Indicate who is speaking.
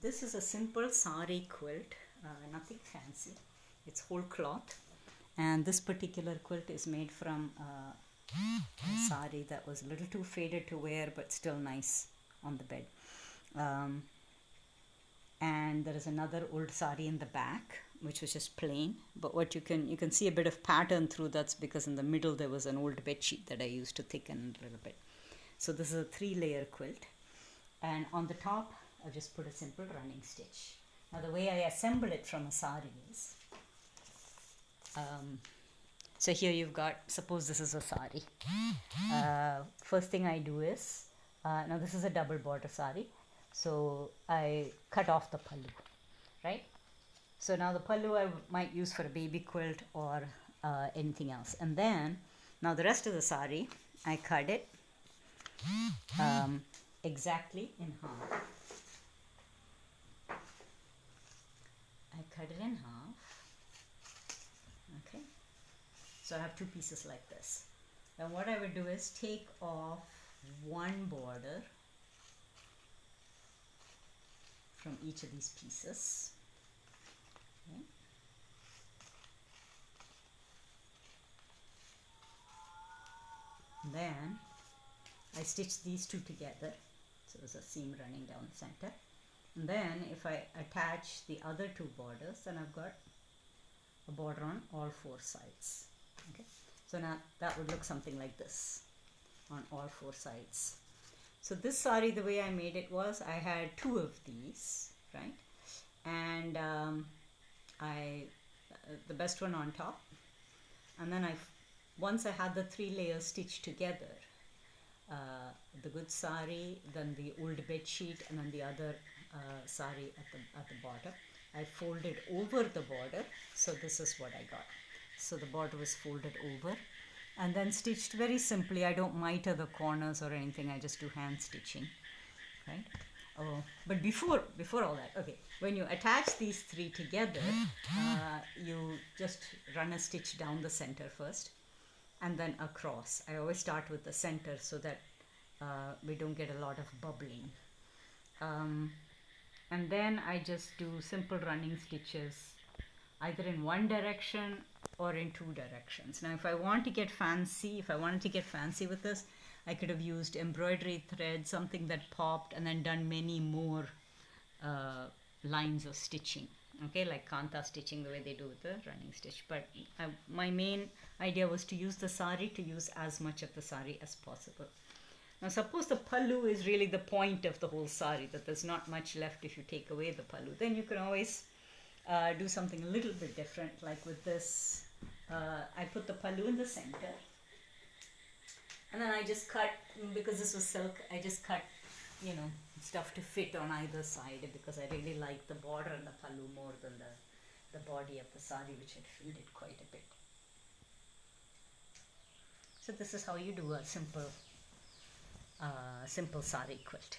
Speaker 1: this is a simple sari quilt, nothing fancy. It's whole cloth, and this particular quilt is made from a sari that was a little too faded to wear but still nice on the bed. And there is another old sari in the back which was just plain, but what you can see a bit of pattern through. That's because in the middle there was an old bed sheet that I used to thicken a little bit. So this is a 3-layer quilt, and on the top I've just put a simple running stitch. Now the way I assemble it from a sari is, so here you've got, suppose this is a sari. First thing I do is, now this is a double border sari, so I cut off the pallu, right? So now the pallu I might use for a baby quilt or anything else. And then, now the rest of the sari, I cut it exactly in half. I cut it in half. Okay. So I have 2 pieces like this. Then what I would do is take off one border from each of these pieces. Okay. Then I stitch these 2 together, so there's a seam running down the center. And then if I attach the other 2 borders, then I've got a border on all 4 sides. Okay, so now that would look something like this on all 4 sides. So this sari, the way I made it was, I had 2 of these, right? And the best one on top, and then once I had the 3 layers stitched together, the good sari, then the old bed sheet, and then the other sari at the bottom, I folded over the border. So this is what I got. So the border was folded over and then stitched very simply. I don't miter the corners or anything, I just do hand stitching, right? Oh, but before all that, okay, when you attach these 3 together, you just run a stitch down the center first and then across. I always start with the center so that we don't get a lot of bubbling. And then I just do simple running stitches either in one direction or in 2 directions. Now if I want to get fancy, with this, I could have used embroidery thread, something that popped, and then done many more lines of stitching, okay, like kanta stitching, the way they do with the running stitch. But my main idea was to use the sari, to use as much of the sari as possible. Now suppose the pallu is really the point of the whole sari, that there's not much left if you take away the pallu. Then you can always do something a little bit different, like with this. I put the pallu in the center, and then I just cut, because this was silk, I just cut, stuff to fit on either side, because I really like the border and the pallu more than the body of the sari, which had filled it quite a bit. So this is how you do a simple sari quilt.